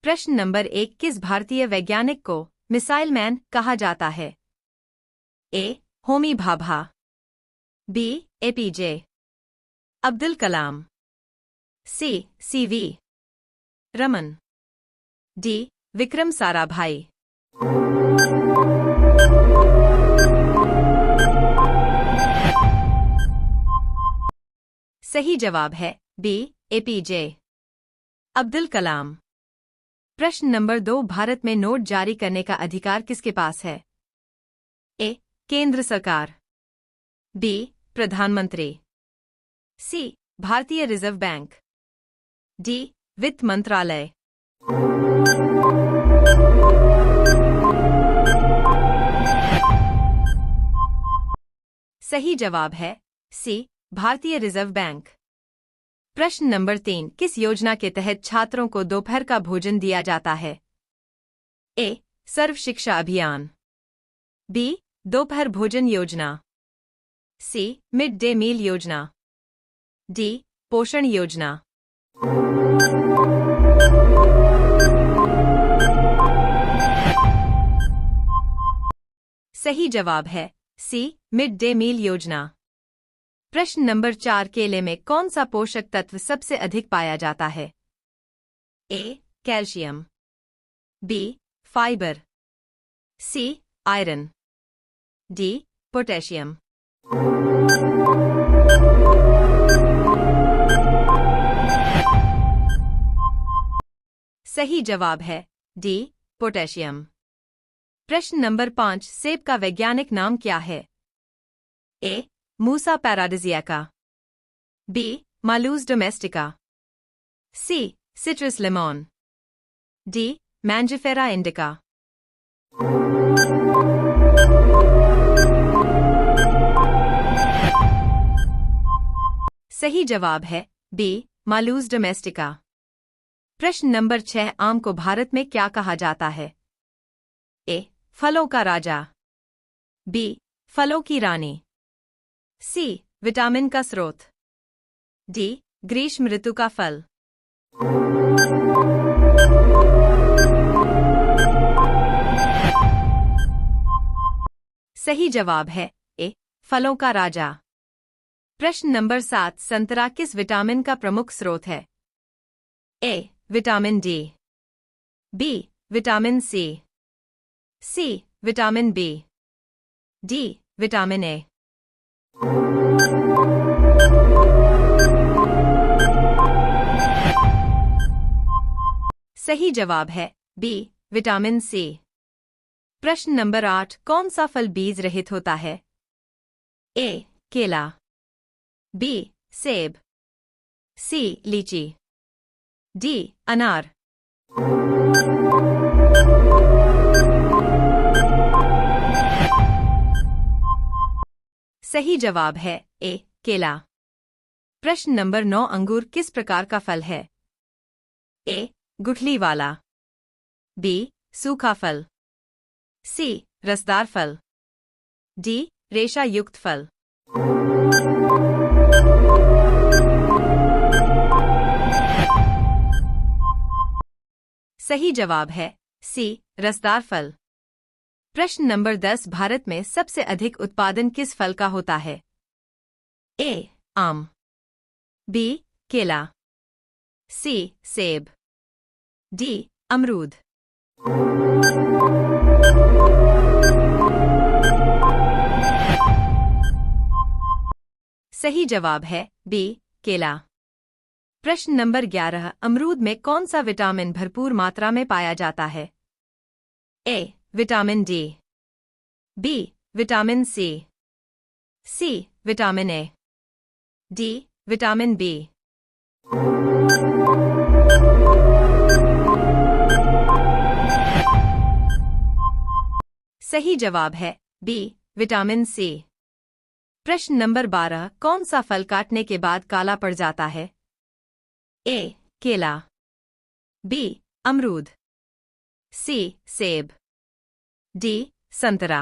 प्रश्न नंबर 1, किस भारतीय वैज्ञानिक को मिसाइल मैन कहा जाता है? A. Homi Bhabha, B. APJ Abdul Kalam, C. CV Raman, D. Vikram Sarabhai. सही जवाब है बी. एपीजे अब्दुल कलाम। प्रश्न नंबर 2, भारत में नोट जारी करने का अधिकार किसके पास है? ए. केंद्र सरकार, बी. प्रधानमंत्री, सी. भारतीय रिजर्व बैंक, डी. वित्त मंत्रालय। सही जवाब है सी. भारतीय रिजर्व बैंक। प्रश्न नंबर 3, किस योजना के तहत छात्रों को दोपहर का भोजन दिया जाता है? ए. सर्व शिक्षा अभियान, बी. दोपहर भोजन योजना, सी. मिड डे मील योजना, डी. पोषण योजना। सही जवाब है सी. मिड डे मील योजना। प्रश्न नंबर 4, केले में कौन सा पोषक तत्व सबसे अधिक पाया जाता है? A. Calcium, B. Fibre, C. Iron, D. Potassium. सही जवाब है डी. पोटेशियम। प्रश्न नंबर 5, सेब का वैज्ञानिक नाम क्या है? A. Musa paradisiaca, B. Malus domestica, C. Citrus lemon, D. Mangifera indica. सही जवाब है बी. Malus domestica. प्रश्न नंबर 6, आम को भारत में क्या कहा जाता है? ए. फलों का राजा, बी. फलों की रानी, सी. विटामिन का स्रोत, डी. ग्रीष्म ऋतु का फल। सही जवाब है ए. फलों का राजा। प्रश्न नंबर 7, संतरा किस विटामिन का प्रमुख स्रोत है? A. Vitamin D, B. Vitamin C, C. Vitamin B, D. Vitamin A. सही जवाब है बी. विटामिन सी। प्रश्न नंबर 8, कौन सा फल बीज रहित होता है? ए. केला, बी. सेब, सी. लीची, डी. अनार। सही जवाब है ए. केला। प्रश्न नंबर 9, अंगूर किस प्रकार का फल है? ए. गुठली वाला, बी. सूखा फल, सी. रसदार फल, डी. रेशा युक्त फल। सही जवाब है सी. रसदार फल। प्रश्न नंबर 10, भारत में सबसे अधिक उत्पादन किस फल का होता है? ए. आम, बी. केला, सी. सेब, डी. अमरूद। सही जवाब है बी. केला। प्रश्न नंबर 11, अमरूद में कौन सा विटामिन भरपूर मात्रा में पाया जाता है? A. Vitamin D, B. Vitamin C, C. Vitamin A, D. Vitamin B. सही जवाब है बी. विटामिन सी। प्रश्न नंबर 12, कौन सा फल काटने के बाद काला पड़ जाता है? ए. केला, बी. अमरूद, सी. सेब, डी. संतरा।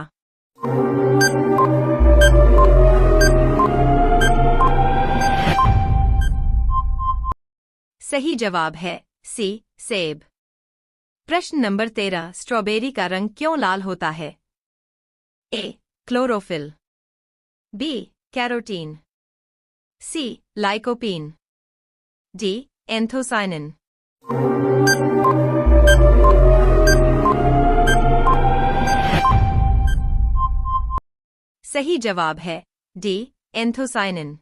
सही जवाब है सी. सेब। प्रश्न नंबर 13 स्ट्रॉबेरी का रंग क्यों लाल होता है? A. Chlorophyll, B. Carotene, C. Lycopene, D. Anthocyanin. सही जवाब है डी. एंथोसाइनिन।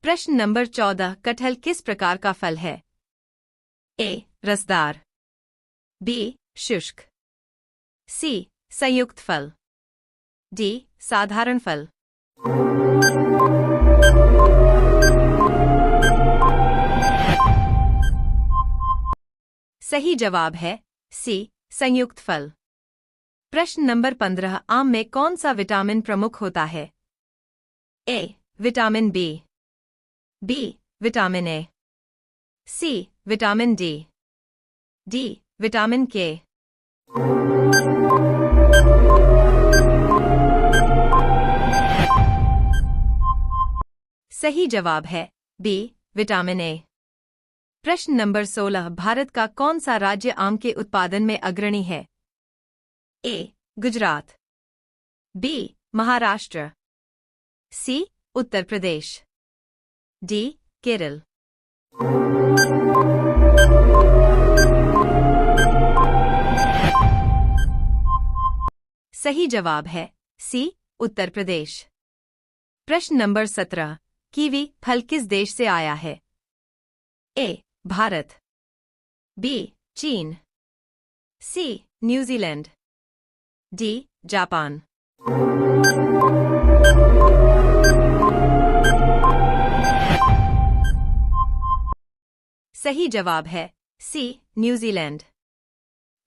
प्रश्न नंबर 14 कटहल किस प्रकार का फल है? ए. रसदार, बी. शुष्क, सी. संयुक्त फल, डी. साधारण फल। सही जवाब है सी. संयुक्त फल। प्रश्न नंबर 15 आम में कौन सा विटामिन प्रमुख होता है? A. Vitamin B, B. Vitamin A, C. Vitamin D, D. Vitamin K. सही जवाब है बी. विटामिन ए। प्रश्न नंबर 16 भारत का कौन सा राज्य आम के उत्पादन में अग्रणी है? ए. गुजरात, बी. महाराष्ट्र, सी. उत्तर प्रदेश, डी. केरल। सही जवाब है सी. उत्तर प्रदेश। प्रश्न नंबर 17 कीवी फल किस देश से आया है? ए. भारत, बी. चीन, सी. New Zealand, D. जापान। सही जवाब है सी. न्यूजीलैंड।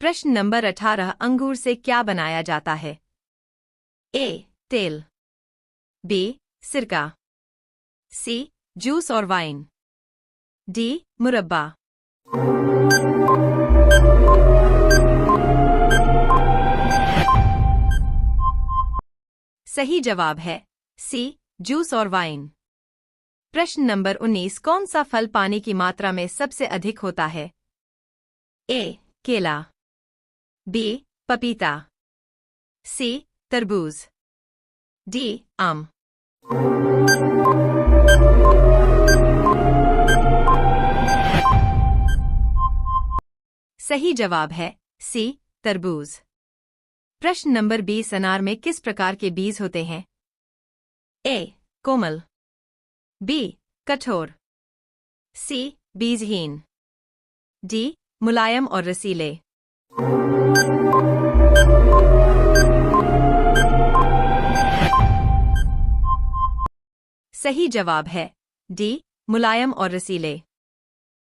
प्रश्न नंबर 18 अंगूर से क्या बनाया जाता है? ए. तेल, बी. सिरका, सी. जूस और वाइन, डी. मुरब्बा। सही जवाब है सी. जूस और वाइन। प्रश्न नंबर 19 कौन सा फल पानी की मात्रा में सबसे अधिक होता है? ए. केला, बी. पपीता, सी. तरबूज, डी. आम। सही जवाब है सी. तरबूज। प्रश्न नंबर 20 अनार में किस प्रकार के बीज होते हैं? ए. कोमल, बी. कठोर, सी. बीजहीन, डी. मुलायम और रसीले। सही जवाब है डी. मुलायम और रसीले।